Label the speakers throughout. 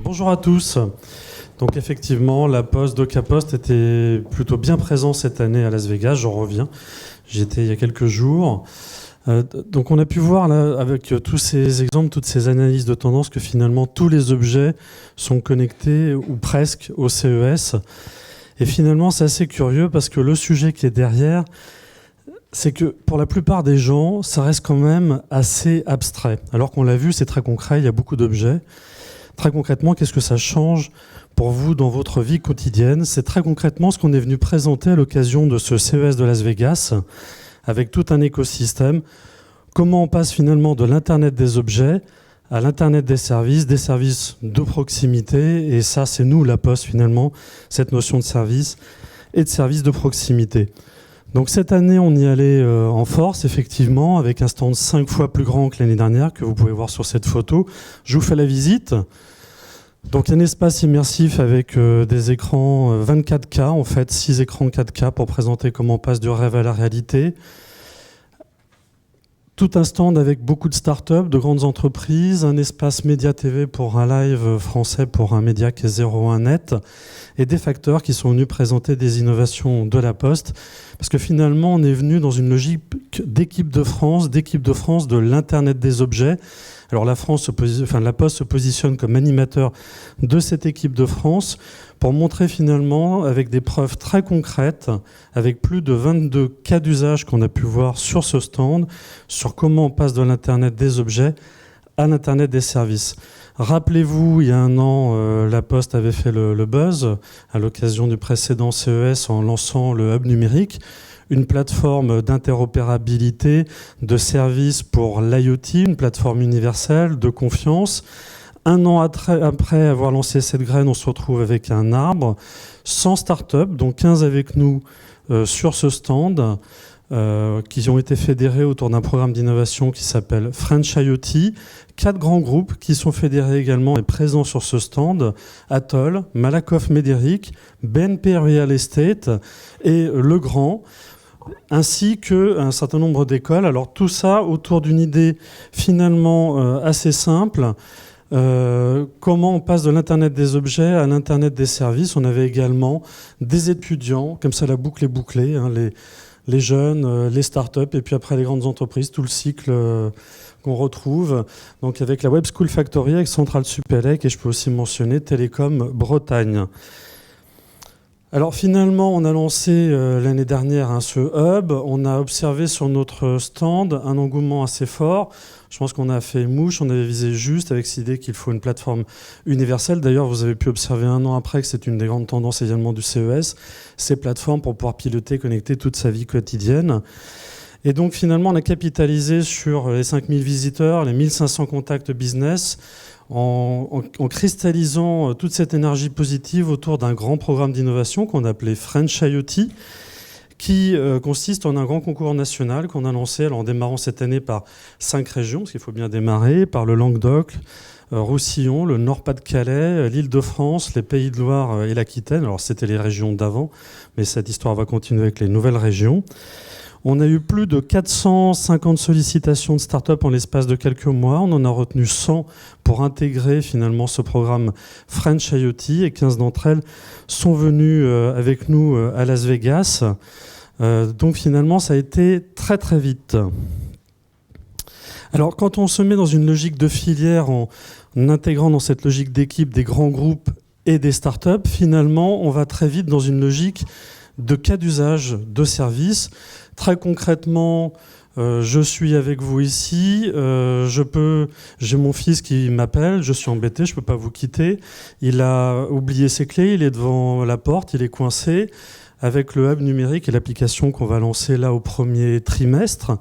Speaker 1: Bonjour à tous. Donc effectivement, la Poste, DocaPost était plutôt bien présent cette année à Las Vegas. J'en reviens. J'y étais il y a quelques jours. Donc on a pu voir là, avec tous ces exemples, toutes ces analyses de tendance, que finalement tous les objets sont connectés ou presque au CES. Et finalement, c'est assez curieux parce que le sujet qui est derrière, c'est que pour la plupart des gens, ça reste quand même assez abstrait. Alors qu'on l'a vu, c'est très concret, il y a beaucoup d'objets. Très concrètement, qu'est-ce que ça change pour vous dans votre vie quotidienne? C'est très concrètement ce qu'on est venu présenter à l'occasion de ce CES de Las Vegas, avec tout un écosystème. Comment on passe finalement de l'Internet des objets à l'Internet des services de proximité. Et ça, c'est nous, la Poste, finalement, cette notion de service et de service de proximité. Donc cette année, on y allait en force, effectivement, avec un stand 5 fois plus grand que l'année dernière, que vous pouvez voir sur cette photo. Je vous fais la visite. Donc un espace immersif avec des écrans 24K, en fait, 6 écrans 4K pour présenter comment on passe du rêve à la réalité. Tout un stand avec beaucoup de startups, de grandes entreprises, un espace média TV pour un live français pour un média qui est 01net, et des facteurs qui sont venus présenter des innovations de la Poste, parce que finalement on est venu dans une logique d'équipe de France de l'Internet des objets. Alors la Poste se positionne comme animateur de cette équipe de France pour montrer finalement avec des preuves très concrètes, avec plus de 22 cas d'usage qu'on a pu voir sur ce stand, sur comment on passe de l'Internet des objets à l'Internet des services. Rappelez-vous, il y a un an, la Poste avait fait le buzz à l'occasion du précédent CES en lançant le hub numérique, une plateforme d'interopérabilité, de services pour l'IoT, une plateforme universelle de confiance. Un an après avoir lancé cette graine, on se retrouve avec un arbre, 100 startups, dont 15 avec nous sur ce stand, qui ont été fédérés autour d'un programme d'innovation qui s'appelle French IoT. 4 grands groupes qui sont fédérés également et présents sur ce stand: Atoll, Malakoff Médéric, BNP Real Estate et Legrand, ainsi qu'un certain nombre d'écoles. Alors tout ça autour d'une idée finalement assez simple. Comment on passe de l'Internet des objets à l'Internet des services. On avait également des étudiants, comme ça la boucle est bouclée, hein, les jeunes, les startups, et puis après les grandes entreprises, tout le cycle qu'on retrouve. Donc avec la Web School Factory, avec Centrale Supélec, et je peux aussi mentionner Télécom Bretagne. Alors finalement, on a lancé l'année dernière ce hub. On a observé sur notre stand un engouement assez fort. Je pense qu'on a fait mouche, on avait visé juste avec cette idée qu'il faut une plateforme universelle. D'ailleurs, vous avez pu observer un an après que c'est une des grandes tendances également du CES, ces plateformes pour pouvoir piloter, connecter toute sa vie quotidienne. Et donc finalement, on a capitalisé sur les 5000 visiteurs, les 1500 contacts business, en cristallisant toute cette énergie positive autour d'un grand programme d'innovation qu'on a appelé French IoT, qui consiste en un grand concours national qu'on a lancé en démarrant cette année par 5 régions, parce qu'il faut bien démarrer, par le Languedoc, Roussillon, le Nord-Pas-de-Calais, l'Île-de-France, les Pays de Loire et l'Aquitaine. Alors c'était les régions d'avant, mais cette histoire va continuer avec les nouvelles régions. On a eu plus de 450 sollicitations de start-up en l'espace de quelques mois. On en a retenu 100 pour intégrer finalement ce programme French IoT, et 15 d'entre elles sont venues avec nous à Las Vegas. Donc finalement, ça a été très très vite. Alors quand on se met dans une logique de filière, en intégrant dans cette logique d'équipe des grands groupes et des start-up, finalement, on va très vite dans une logique de cas d'usage de services. Très concrètement, je suis avec vous ici, j'ai mon fils qui m'appelle, je suis embêté, je ne peux pas vous quitter. Il a oublié ses clés, il est devant la porte, il est coincé. Avec le hub numérique et l'application qu'on va lancer là au premier trimestre,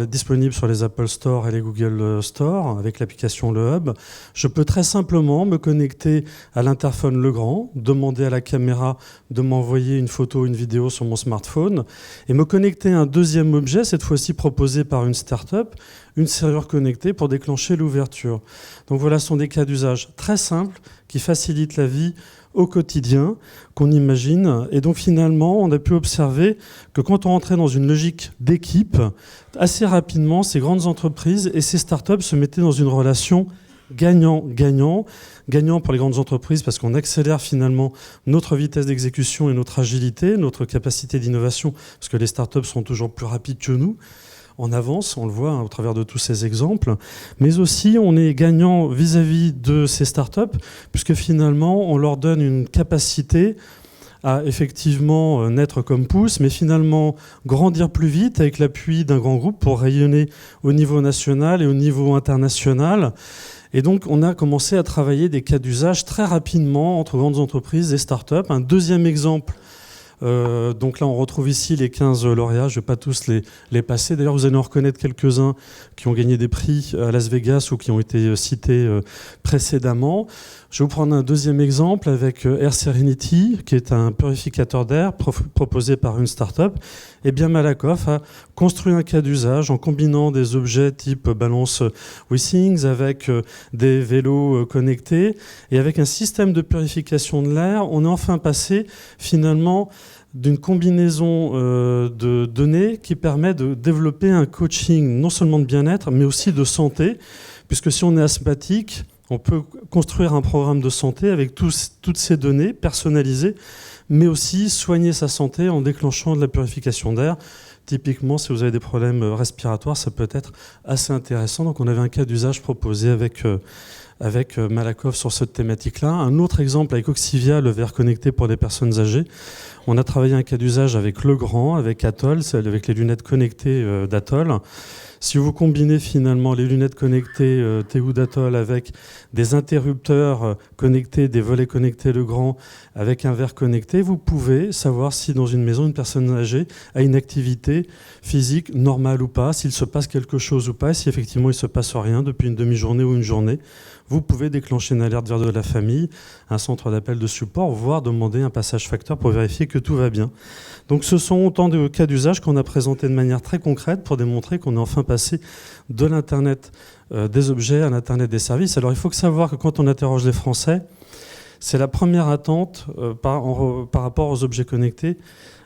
Speaker 1: disponible sur les Apple Store et les Google Store, avec l'application Le Hub, je peux très simplement me connecter à l'interphone Legrand, demander à la caméra de m'envoyer une photo ou une vidéo sur mon smartphone, et me connecter à un deuxième objet, cette fois-ci proposé par une start-up, une serrure connectée pour déclencher l'ouverture. Donc voilà, ce sont des cas d'usage très simples qui facilitent la vie au quotidien qu'on imagine. Et donc finalement, on a pu observer que quand on rentrait dans une logique d'équipe, assez rapidement, ces grandes entreprises et ces startups se mettaient dans une relation gagnant pour les grandes entreprises parce qu'on accélère finalement notre vitesse d'exécution et notre agilité, notre capacité d'innovation, parce que les startups sont toujours plus rapides que nous. On avance, on le voit au travers de tous ces exemples, mais aussi on est gagnant vis-à-vis de ces startups, puisque finalement on leur donne une capacité à effectivement naître comme pousse, mais finalement grandir plus vite avec l'appui d'un grand groupe pour rayonner au niveau national et au niveau international. Et donc on a commencé à travailler des cas d'usage très rapidement entre grandes entreprises et startups. Un deuxième exemple, donc là on retrouve ici les 15 lauréats, je ne vais pas tous les passer. D'ailleurs vous allez en reconnaître quelques-uns qui ont gagné des prix à Las Vegas ou qui ont été cités précédemment. Je vais vous prendre un deuxième exemple avec Air Serenity, qui est un purificateur d'air proposé par une start-up. Et bien Malakoff a construit un cas d'usage en combinant des objets type balance WeThings avec des vélos connectés et avec un système de purification de l'air. On est enfin passé finalement d'une combinaison de données qui permet de développer un coaching non seulement de bien-être, mais aussi de santé, puisque si on est asthmatique, on peut construire un programme de santé avec toutes ces données personnalisées, mais aussi soigner sa santé en déclenchant de la purification d'air. Typiquement, si vous avez des problèmes respiratoires, ça peut être assez intéressant. Donc on avait un cas d'usage proposé avec Malakoff sur cette thématique-là. Un autre exemple avec Oxivia, le verre connecté pour les personnes âgées. On a travaillé un cas d'usage avec Legrand, avec Atoll, avec les lunettes connectées d'Atoll. Si vous combinez finalement les lunettes connectées Théo d'Atoll avec des interrupteurs connectés, des volets connectés Legrand avec un verre connecté, vous pouvez savoir si dans une maison, une personne âgée a une activité physique normale ou pas, s'il se passe quelque chose ou pas, et si effectivement il ne se passe rien depuis une demi-journée ou une journée. Vous pouvez déclencher une alerte vers de la famille, un centre d'appel de support, voire demander un passage facteur pour vérifier que tout va bien. Donc ce sont autant de cas d'usage qu'on a présentés de manière très concrète pour démontrer qu'on est enfin passé de l'Internet des objets à l'Internet des services. Alors il faut savoir que quand on interroge les Français, c'est la première attente par rapport aux objets connectés,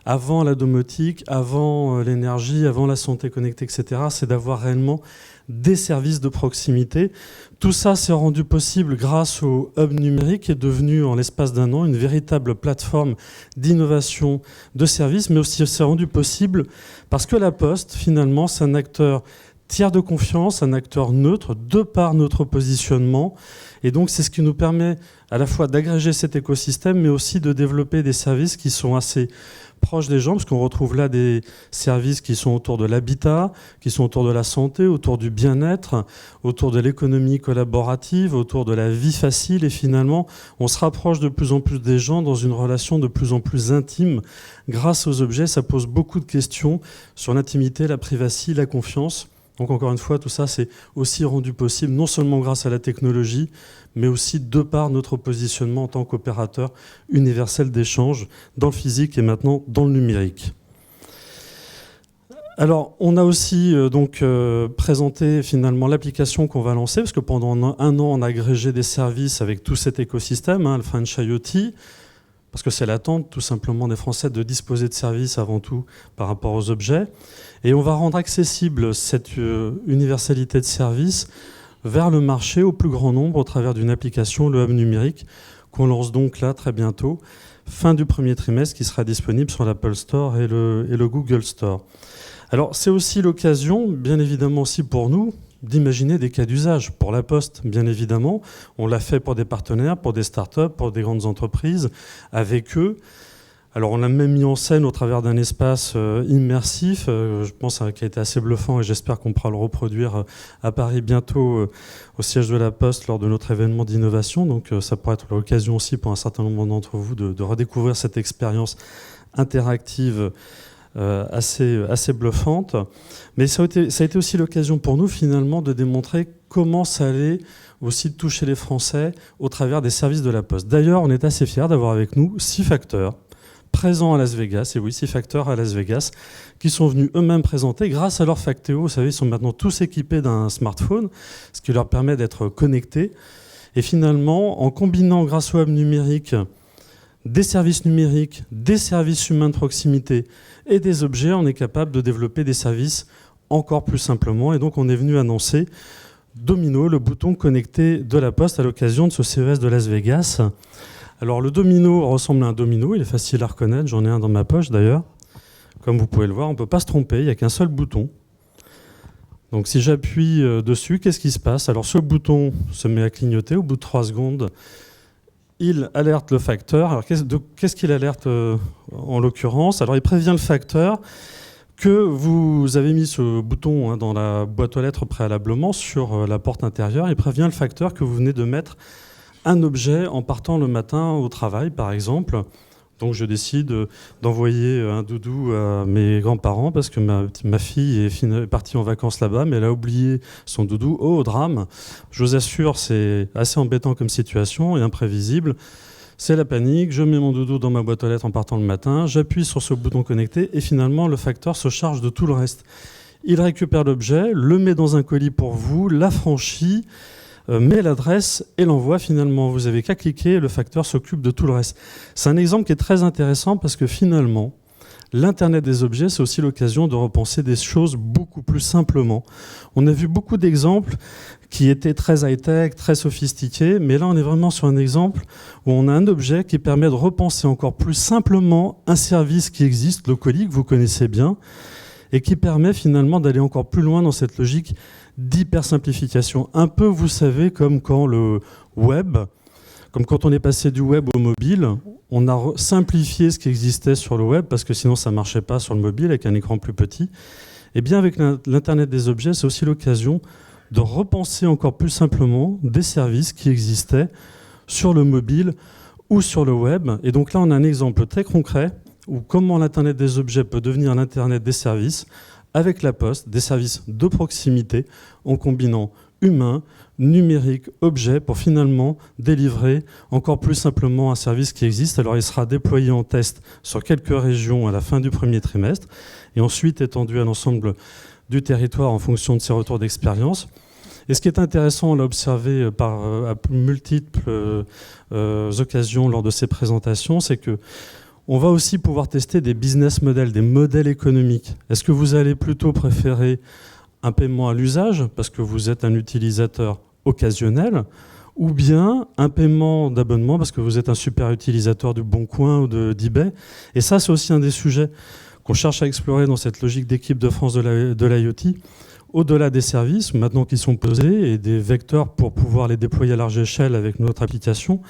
Speaker 1: avant la domotique, avant l'énergie, avant la santé connectée, etc., c'est d'avoir réellement des services de proximité. Tout ça s'est rendu possible grâce au hub numérique qui est devenu en l'espace d'un an une véritable plateforme d'innovation de services, mais aussi s'est rendu possible parce que la Poste, finalement, c'est un acteur tiers de confiance, un acteur neutre, de par notre positionnement. Et donc, c'est ce qui nous permet à la fois d'agréger cet écosystème, mais aussi de développer des services qui sont assez proches des gens, parce qu'on retrouve là des services qui sont autour de l'habitat, qui sont autour de la santé, autour du bien-être, autour de l'économie collaborative, autour de la vie facile. Et finalement, on se rapproche de plus en plus des gens dans une relation de plus en plus intime. Grâce aux objets, ça pose beaucoup de questions sur l'intimité, la privacité, la confiance. Donc encore une fois, tout ça, c'est aussi rendu possible, non seulement grâce à la technologie, mais aussi de par notre positionnement en tant qu'opérateur universel d'échange dans le physique et maintenant dans le numérique. Alors, on a aussi présenté finalement l'application qu'on va lancer, parce que pendant un an, on a agrégé des services avec tout cet écosystème, le French IoT, parce que c'est l'attente tout simplement des Français de disposer de services avant tout par rapport aux objets. Et on va rendre accessible cette universalité de services vers le marché au plus grand nombre au travers d'une application, le hub numérique, qu'on lance donc là très bientôt, fin du premier trimestre, qui sera disponible sur l'Apple Store et le Google Store. Alors c'est aussi l'occasion, bien évidemment aussi pour nous, d'imaginer des cas d'usage pour la Poste, bien évidemment. On l'a fait pour des partenaires, pour des startups, pour des grandes entreprises, avec eux. Alors on l'a même mis en scène au travers d'un espace immersif, je pense qui a été assez bluffant et j'espère qu'on pourra le reproduire à Paris bientôt au siège de la Poste lors de notre événement d'innovation. Donc ça pourrait être l'occasion aussi pour un certain nombre d'entre vous de redécouvrir cette expérience interactive assez bluffante. Mais ça a été aussi l'occasion pour nous finalement de démontrer comment ça allait aussi toucher les Français au travers des services de la Poste. D'ailleurs, on est assez fiers d'avoir avec nous 6 facteurs présents à Las Vegas, et oui, 6 facteurs à Las Vegas, qui sont venus eux-mêmes présenter grâce à leur Factéo. Vous savez, ils sont maintenant tous équipés d'un smartphone, ce qui leur permet d'être connectés. Et finalement, en combinant grâce au hub numérique des services numériques, des services humains de proximité et des objets, on est capable de développer des services encore plus simplement. Et donc, on est venu annoncer Domino, le bouton connecté de la Poste à l'occasion de ce CES de Las Vegas. Alors le domino ressemble à un domino, il est facile à reconnaître, j'en ai un dans ma poche d'ailleurs. Comme vous pouvez le voir, on ne peut pas se tromper, il n'y a qu'un seul bouton. Donc si j'appuie dessus, qu'est-ce qui se passe? Alors ce bouton se met à clignoter, au bout de 3 secondes, il alerte le facteur. Alors qu'est-ce qu'il alerte en l'occurrence? Alors il prévient le facteur que vous avez mis ce bouton dans la boîte aux lettres préalablement sur la porte intérieure. Il prévient le facteur que vous venez de mettre un objet en partant le matin au travail, par exemple. Donc je décide d'envoyer un doudou à mes grands-parents parce que ma fille est partie en vacances là-bas, mais elle a oublié son doudou. Oh, drame! Je vous assure, c'est assez embêtant comme situation et imprévisible. C'est la panique, je mets mon doudou dans ma boîte aux lettres en partant le matin, j'appuie sur ce bouton connecté et finalement le facteur se charge de tout le reste. Il récupère l'objet, le met dans un colis pour vous, l'affranchit, met l'adresse et l'envoie finalement. Vous n'avez qu'à cliquer et le facteur s'occupe de tout le reste. C'est un exemple qui est très intéressant parce que finalement, l'Internet des objets, c'est aussi l'occasion de repenser des choses beaucoup plus simplement. On a vu beaucoup d'exemples qui étaient très high-tech, très sophistiqués, mais là on est vraiment sur un exemple où on a un objet qui permet de repenser encore plus simplement un service qui existe, le colis, que vous connaissez bien, et qui permet finalement d'aller encore plus loin dans cette logique d'hyper-simplification. Un peu, vous savez, comme quand on est passé du web au mobile, on a simplifié ce qui existait sur le web parce que sinon ça ne marchait pas sur le mobile avec un écran plus petit. Et bien avec l'Internet des objets, c'est aussi l'occasion de repenser encore plus simplement des services qui existaient sur le mobile ou sur le web. Et donc là, on a un exemple très concret où comment l'Internet des objets peut devenir l'Internet des services avec la Poste, des services de proximité en combinant humain, numérique, objet pour finalement délivrer encore plus simplement un service qui existe. Alors il sera déployé en test sur quelques régions à la fin du premier trimestre et ensuite étendu à l'ensemble du territoire en fonction de ses retours d'expérience. Et ce qui est intéressant, on l'a observé à multiples occasions lors de ces présentations, c'est que on va aussi pouvoir tester des business models, des modèles économiques. Est-ce que vous allez plutôt préférer un paiement à l'usage parce que vous êtes un utilisateur occasionnel ou bien un paiement d'abonnement parce que vous êtes un super utilisateur du Bon Coin ou d'eBay? Et ça, c'est aussi un des sujets qu'on cherche à explorer dans cette logique d'équipe de France de l'IoT. Au-delà des services, maintenant qu'ils sont posés, et des vecteurs pour pouvoir les déployer à large échelle avec notre application,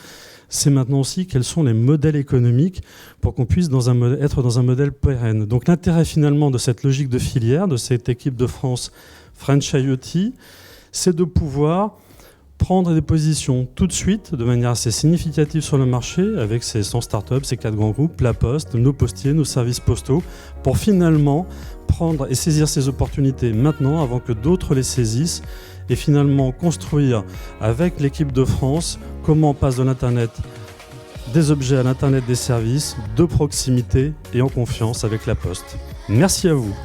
Speaker 1: c'est maintenant aussi quels sont les modèles économiques pour qu'on puisse être dans un modèle pérenne. Donc l'intérêt finalement de cette logique de filière, de cette équipe de France French IoT, c'est de pouvoir prendre des positions tout de suite, de manière assez significative sur le marché, avec ces 100 startups, ces 4 grands groupes, la Poste, nos postiers, nos services postaux, pour finalement prendre et saisir ces opportunités maintenant avant que d'autres les saisissent et finalement construire avec l'équipe de France comment on passe de l'Internet des objets à l'Internet des services, de proximité et en confiance avec la Poste. Merci à vous.